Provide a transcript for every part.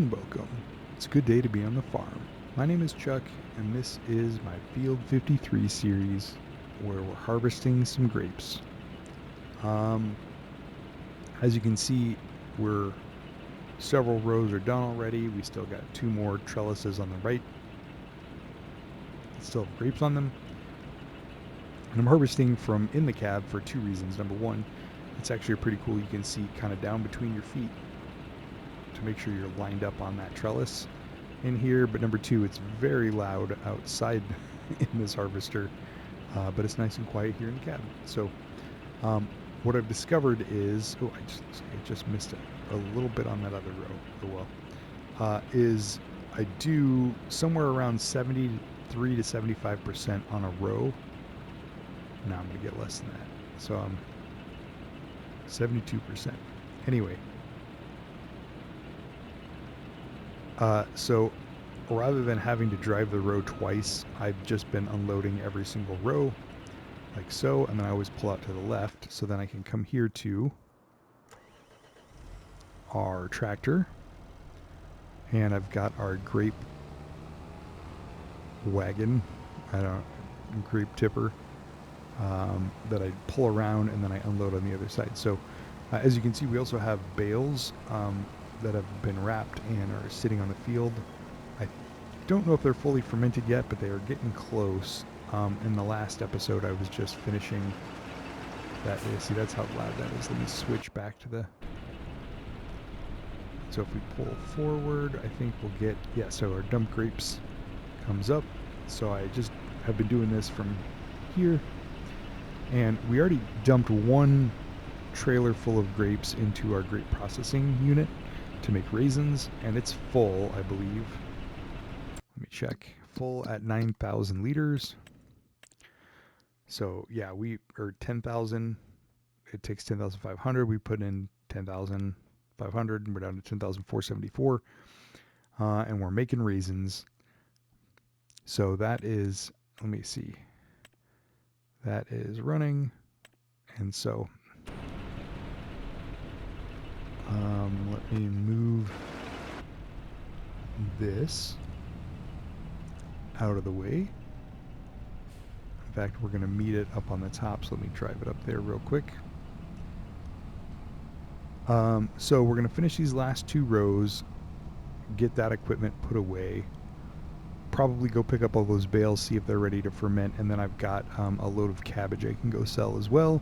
and welcome. It's a good day to be on the farm. My name is Chuck, and this is my Field 53 series where we're harvesting some grapes. As you can see, several rows are done already. We still got two more trellises on the right. Still have grapes on them. And I'm harvesting from in the cab for two reasons. Number one, it's actually pretty cool. You can see kind of down between your feet to make sure you're lined up on that trellis in here. But number two, it's very loud outside in this harvester, but it's nice and quiet here in the cabin. So what I've discovered is, I just missed a little bit on that other row. Is I do somewhere around 73 to 75% on a row. Now I'm gonna get less than that. So I'm 72%. Anyway. So rather than having to drive the row twice, I've just been unloading every single row like so, and then I always pull out to the left, so then I can come here to our tractor, and I've got our grape wagon, grape tipper, that I pull around and then I unload on the other side. So as you can see, we also have bales that have been wrapped and are sitting on the field. I don't know if they're fully fermented yet, but they are getting close. In the last episode, I was just finishing that. See, that's how loud that is. Let me switch back to the... So if we pull forward, I think we'll get... Yeah, so our dump grapes comes up. So I just have been doing this from here. And we already dumped one trailer full of grapes into our grape processing unit to make raisins, and it's full, I believe. Let me check. Full at 9,000 liters. So yeah, we are 10,000. It takes 10,500. We put in 10,500, and we're down to 10,474. And we're making raisins. So that is, let me see. That is running, and so let me move this out of the way. In fact, we're going to meet it up on the top, so let me drive it up there real quick. So we're going to finish these last two rows, get that equipment put away, probably go pick up all those bales, see if they're ready to ferment, and then I've got a load of cabbage I can go sell as well.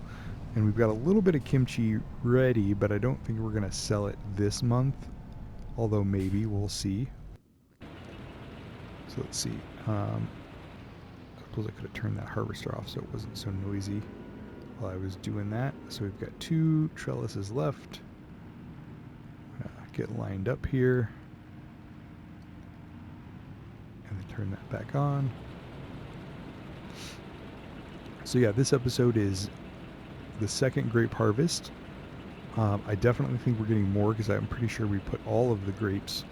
And we've got a little bit of kimchi ready, but I don't think we're going to sell it this month, although maybe, we'll see. So let's see. I suppose I could have turned that harvester off so it wasn't so noisy while I was doing that. So we've got two trellises left. Get lined up here. And then turn that back on. So yeah, this episode is the second grape harvest. I definitely think we're getting more because I'm pretty sure we put all of the grapes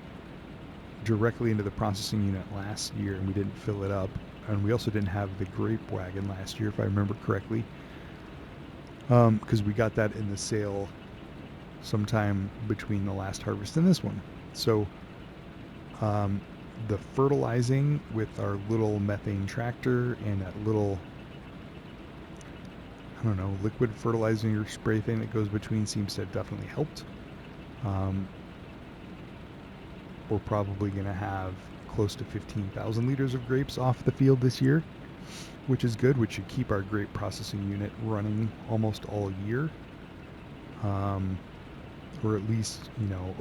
directly into the processing unit last year and we didn't fill it up. And we also didn't have the grape wagon last year, if I remember correctly, because we got that in the sale sometime between the last harvest and this one. So the fertilizing with our little methane tractor and that little, I don't know, liquid fertilizer or spray thing that goes between seems to have definitely helped. We're probably going to have close to 15,000 liters of grapes off the field this year, which is good, which should keep our grape processing unit running almost all year, or at least,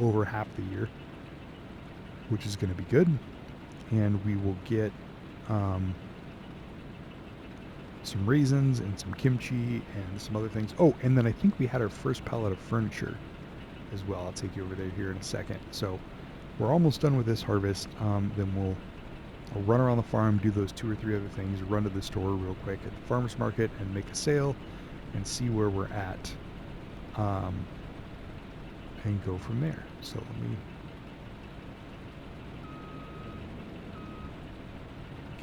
over half the year, which is going to be good. And we will get some raisins and some kimchi and some other things. Oh, and then I think we had our first pallet of furniture as well. I'll take you over there here in a second. So we're almost done with this harvest. Then I'll run around the farm, do those two or three other things, run to the store real quick at the farmer's market and make a sale and see where we're at, and go from there. So let me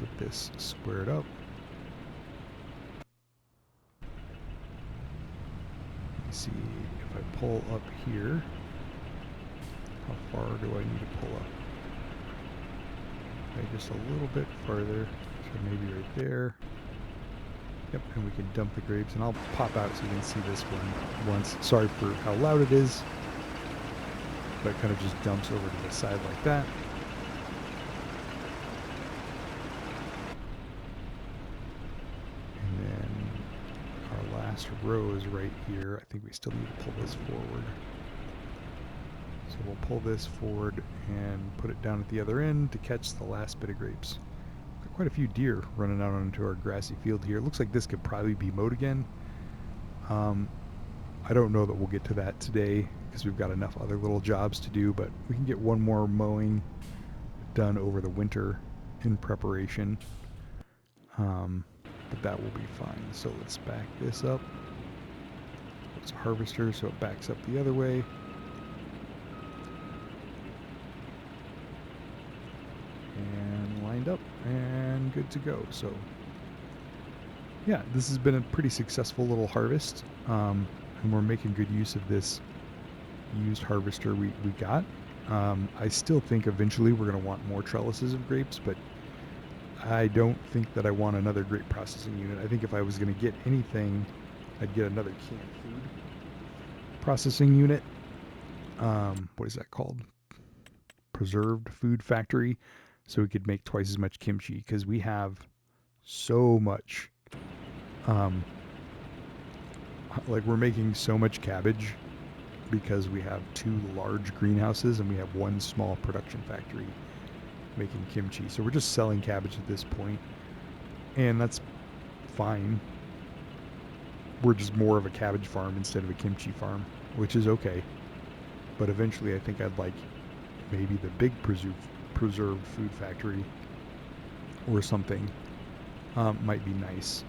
get this squared up. Let me see if I pull up here. How far do I need to pull up? Okay, just a little bit further. So maybe right there. Yep, and we can dump the grapes, and I'll pop out so you can see this one once. Sorry for how loud it is, but it kind of just dumps over to the side like that. And then our last row is right here. I think we still need to pull this forward. So we'll pull this forward and put it down at the other end to catch the last bit of grapes. Got quite a few deer running out onto our grassy field here. It looks like this could probably be mowed again. I don't know that we'll get to that today because we've got enough other little jobs to do, but we can get one more mowing done over the winter in preparation. But that will be fine. So let's back this up. It's a harvester, so it backs up the other way. And lined up and good to go. So yeah, this has been a pretty successful little harvest, and we're making good use of this used harvester we got. I still think eventually we're going to want more trellises of grapes, but I don't think that I want another grape processing unit. I think if I was going to get anything, I'd get another canned food processing unit. What is that called? Preserved food factory, so we could make twice as much kimchi, because we have so much. Like, we're making so much cabbage because we have 2 large greenhouses and we have 1 small production factory making kimchi. So we're just selling cabbage at this point, and that's fine. We're just more of a cabbage farm instead of a kimchi farm, which is okay. But eventually I think I'd like maybe the big preserved food factory or something. Might be nice,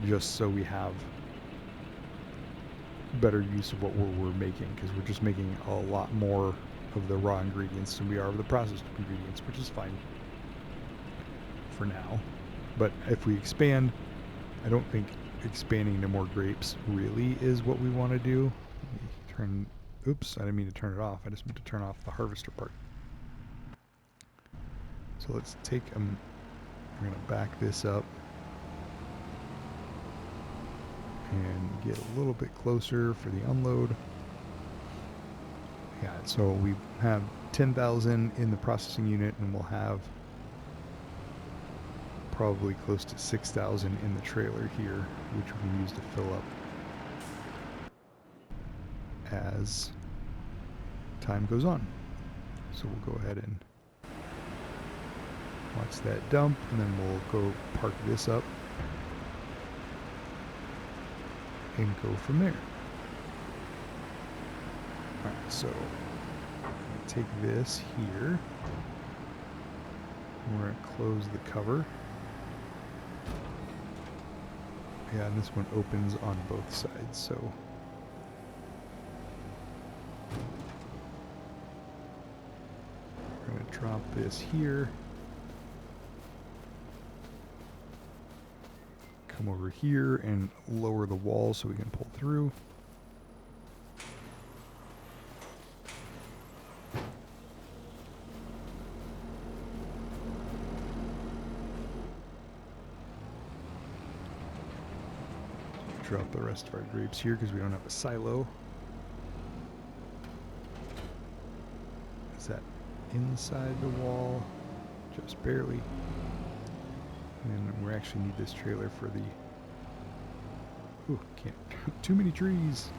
just so we have better use of what we're making, because we're just making a lot more of the raw ingredients than we are of the processed ingredients, which is fine for now. But if we expand, I don't think expanding to more grapes really is what we want to do. Oops, I didn't mean to turn it off. I just meant to turn off the harvester part. So let's take we're going to back this up and get a little bit closer for the unload. Yeah, so we have 10,000 in the processing unit, and we'll have probably close to 6,000 in the trailer here, which we can use to fill up as time goes on. So we'll go ahead and watch that dump, and then we'll go park this up and go from there. Alright, so take this here. We're going to close the cover. Yeah, and this one opens on both sides, so we're going to drop this here. Come over here and lower the wall so we can pull through. Drop the rest of our grapes here because we don't have a silo. Is that inside the wall? Just barely. And we actually need this trailer for the... Ooh, can't. Too many trees.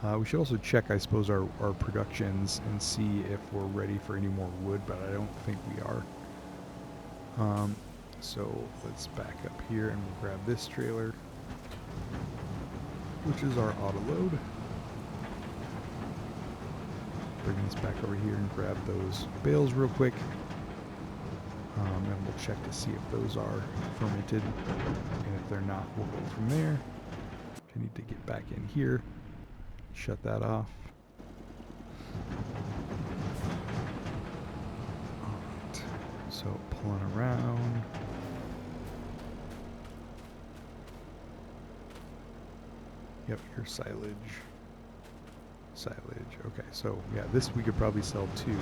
We should also check, I suppose, our productions and see if we're ready for any more wood, but I don't think we are. So let's back up here and we'll grab this trailer, which is our auto load. Bring this back over here and grab those bales real quick. And we'll check to see if those are fermented, and if they're not, we'll go from there. I need to get back in here, shut that off. Alright, so pulling around. Yep, your silage. silage. Okay, so yeah, this we could probably sell too.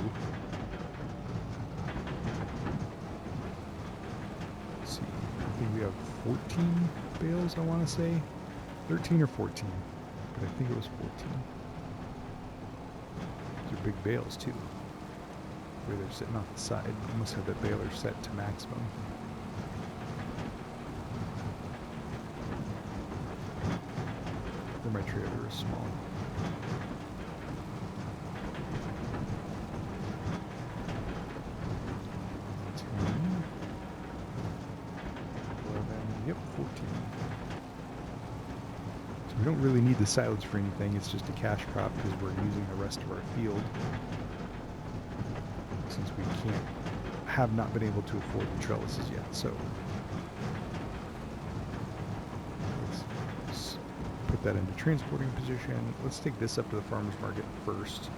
Let's see, I think we have 14 bales, I want to say. 13 or 14, but I think it was 14. These are big bales too, where they're sitting off the side. I must have the baler set to maximum. Or my trailer is small. Yep, 14. So we don't really need the silage for anything. It's just a cash crop because we're using the rest of our field. Since we have not been able to afford the trellises yet. So let's put that into transporting position. Let's take this up to the farmer's market first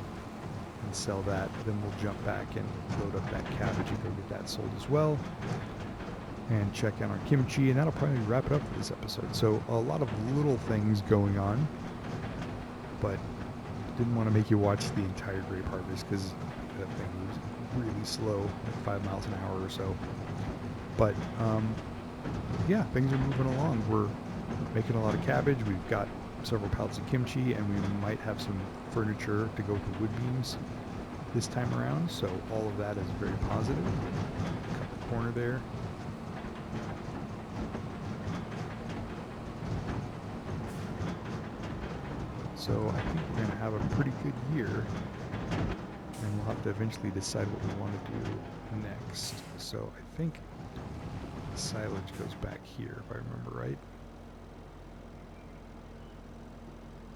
and sell that. Then we'll jump back and load up that cabbage and go get that sold as well. And check out our kimchi, and that'll probably wrap it up for this episode. So a lot of little things going on, but didn't want to make you watch the entire grape harvest because that thing was really slow, like 5 miles an hour or so. But yeah, things are moving along. We're making a lot of cabbage. We've got several pallets of kimchi, and we might have some furniture to go with the wood beams this time around. So all of that is very positive. Cut the corner there. So I think we're going to have a pretty good year, and we'll have to eventually decide what we want to do next. So I think silage goes back here, if I remember right.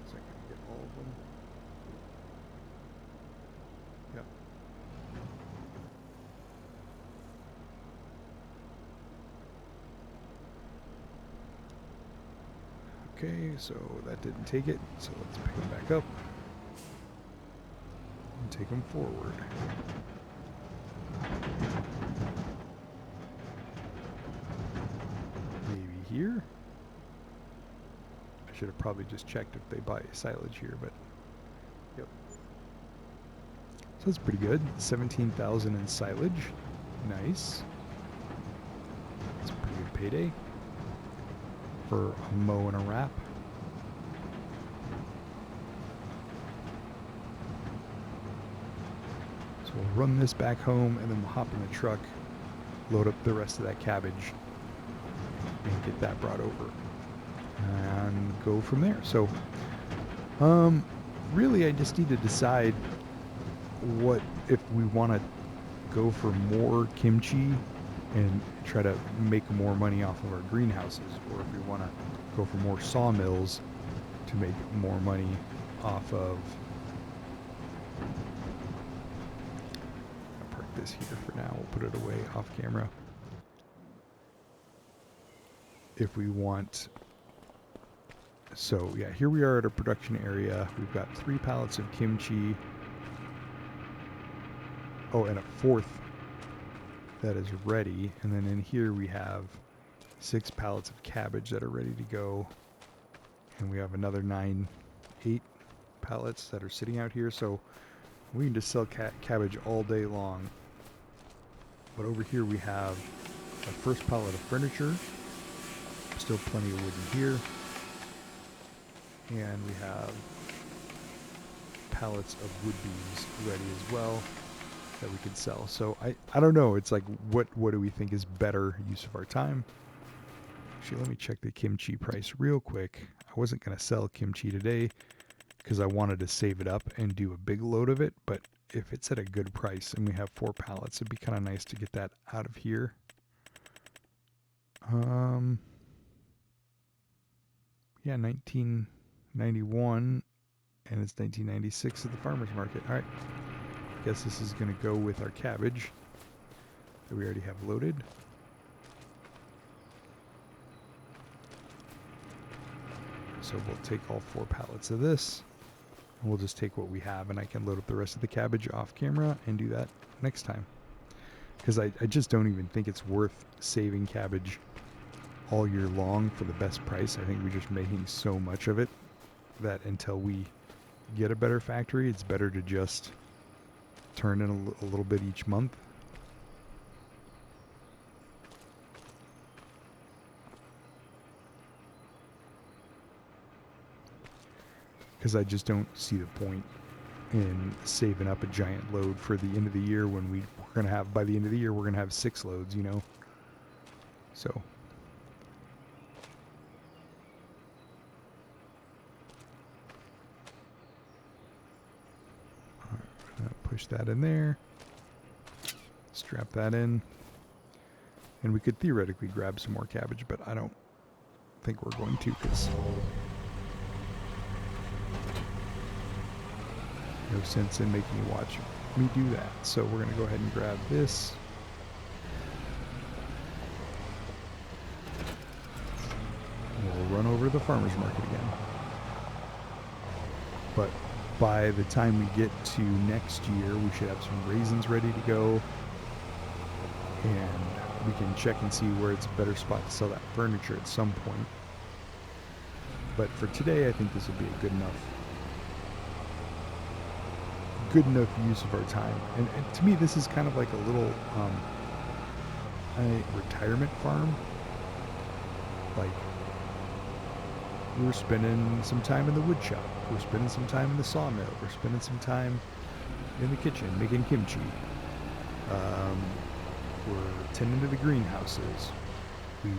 Is that going to get all of them? Yep. Okay, so that didn't take it, so let's pick them back up and take them forward. Maybe here? I should have probably just checked if they buy silage here, but yep. So that's pretty good. 17,000 in silage. Nice. That's a pretty good payday for a mow and a wrap. So we'll run this back home and then we'll hop in the truck, load up the rest of that cabbage, and get that brought over and go from there. So really I just need to decide what if we want to go for more kimchi and try to make more money off of our greenhouses, or if we want to go for more sawmills to make more money off of. I'll park this here for now. We'll put it away off camera. If we want. So yeah, here we are at our production area. We've got 3 pallets of kimchi. Oh, and a 4th that is ready, and then in here we have 6 pallets of cabbage that are ready to go, and we have another 8 pallets that are sitting out here. So we can just sell cabbage all day long. But over here we have our first pallet of furniture, still plenty of wood in here, and we have pallets of wood beams ready as well that we could sell. So I don't know, it's like what do we think is better use of our time? Actually, let me check the kimchi price real quick. I wasn't going to sell kimchi today because I wanted to save it up and do a big load of it, but if it's at a good price and we have 4 pallets, it'd be kind of nice to get that out of here. Yeah, 1991, and it's 1996 at the farmer's market. All right. Guess this is going to go with our cabbage that we already have loaded. So we'll take all 4 pallets of this, and we'll just take what we have, and I can load up the rest of the cabbage off camera and do that next time. Because I just don't even think it's worth saving cabbage all year long for the best price. I think we're just making so much of it that until we get a better factory, it's better to just turn in a little bit each month. Because I just don't see the point in saving up a giant load for the end of the year when we're going to have, by the end of the year, we're going to have 6 loads, you know? So. All right, push that in there. Strap that in. And we could theoretically grab some more cabbage, but I don't think we're going to, because no sense in making you watch me do that. So we're going to go ahead and grab this. We'll run over to the farmer's market again. But by the time we get to next year, we should have some raisins ready to go. And we can check and see where it's a better spot to sell that furniture at some point. But for today, I think this will be a good enough use of our time. And to me, this is kind of like a little a retirement farm. Like, we're spending some time in the wood shop. We're spending some time in the sawmill. We're spending some time in the kitchen making kimchi. We're tending to the greenhouses. We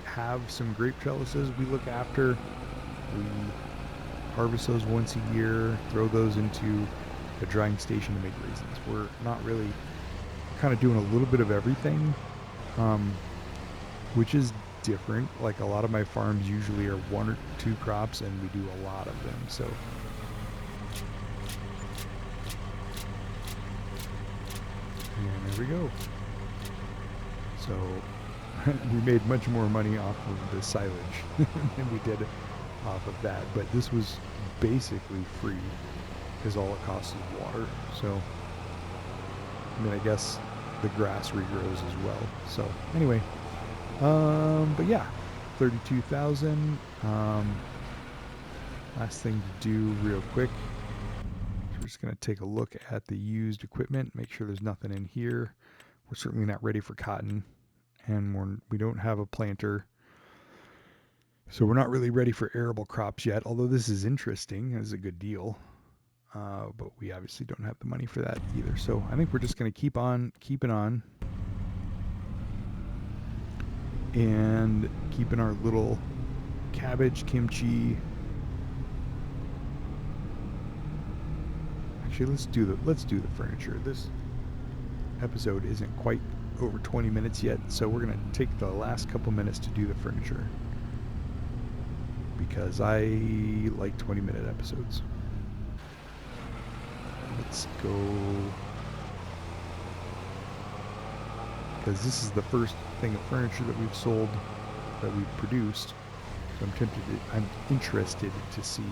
have some grape trellises we look after. We harvest those once a year, throw those into a drying station to make raisins. We're not really kind of doing a little bit of everything, which is different. Like, a lot of my farms usually are 1 or 2 crops, and we do a lot of them. So and there we go. So we made much more money off of the silage than we did off of that. But this was basically free, because all it costs is water. So, I mean, I guess the grass regrows as well. So anyway, but yeah, 32,000. Last thing to do real quick. We're just going to take a look at the used equipment, make sure there's nothing in here. We're certainly not ready for cotton, and we don't have a planter. So we're not really ready for arable crops yet, although this is interesting. It's a good deal. But we obviously don't have the money for that either. So I think we're just going to keep on keeping on and keeping our little cabbage, kimchi. Actually, let's do the furniture. This episode isn't quite over 20 minutes yet, so we're going to take the last couple minutes to do the furniture, because I like 20-minute episodes. Let's go, because this is the first thing of furniture that we've sold, that we've produced. So I'm interested to see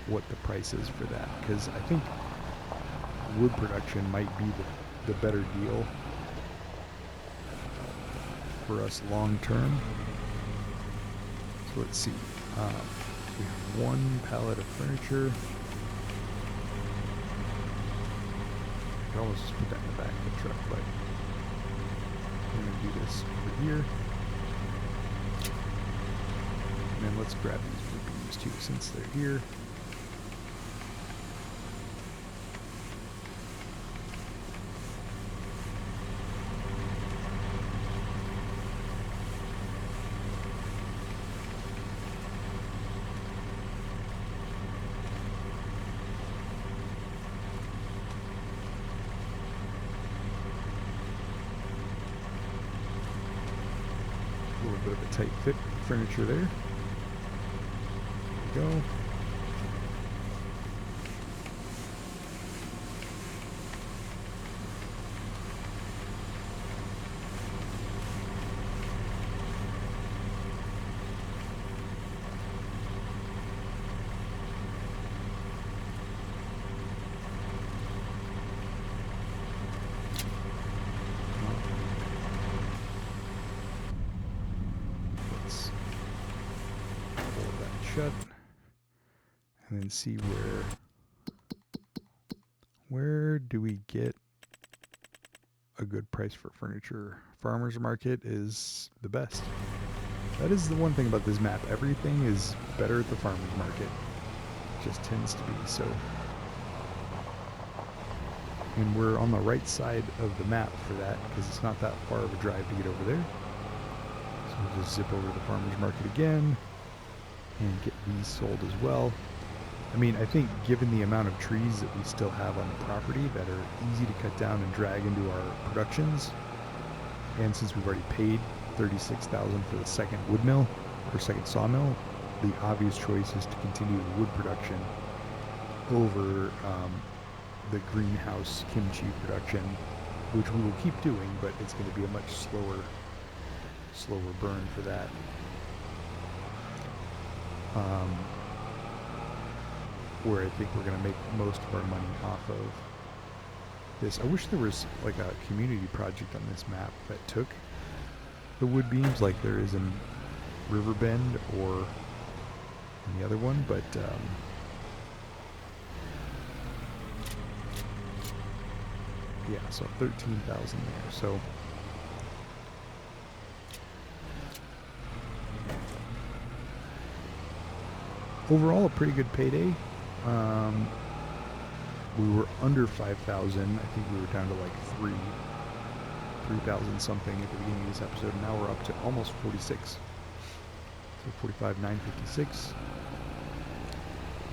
what the price is for that, because I think wood production might be the better deal for us long term. So let's see. We have 1 pallet of furniture. I can almost just put that in the back of the truck, but I'm going to do this over here. And then let's grab these wood beams too, since they're here. A little bit of a tight fit furniture there. There we go. Shut, and and see where do we get a good price for furniture. Farmers market is the best. That is the one thing about this map. Everything is better at the farmers market. It just tends to be so. And we're on the right side of the map for that because it's not that far of a drive to get over there. So we'll just zip over to the farmers market again and get these sold as well. I mean, I think given the amount of trees that we still have on the property that are easy to cut down and drag into our productions, and since we've already paid $36,000 for the second wood mill or second sawmill, the obvious choice is to continue the wood production over the greenhouse kimchi production, which we will keep doing, but it's going to be a much slower burn for that. Where I think we're going to make most of our money off of this. I wish there was like a community project on this map that took the wood beams like there is in Riverbend or in the other one, but yeah, so 13,000 there. So overall, a pretty good payday. We were under 5,000. I think we were down to like 3,000 something at the beginning of this episode. Now we're up to almost 46. So 45,956.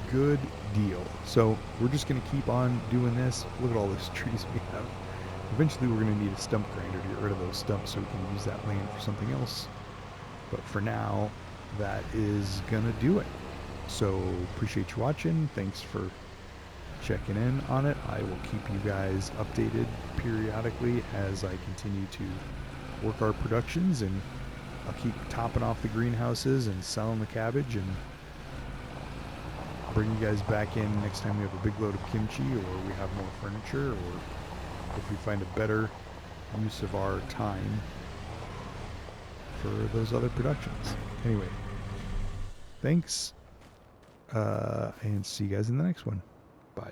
Good deal. So we're just going to keep on doing this. Look at all those trees we have. Eventually we're going to need a stump grinder to get rid of those stumps so we can use that land for something else. But for now, that is going to do it. So appreciate you watching. Thanks for checking in on it. I will keep you guys updated periodically as I continue to work our productions, and I'll keep topping off the greenhouses and selling the cabbage, and I'll bring you guys back in next time we have a big load of kimchi or we have more furniture, or if we find a better use of our time for those other productions. Anyway, thanks. And see you guys in the next one. Bye.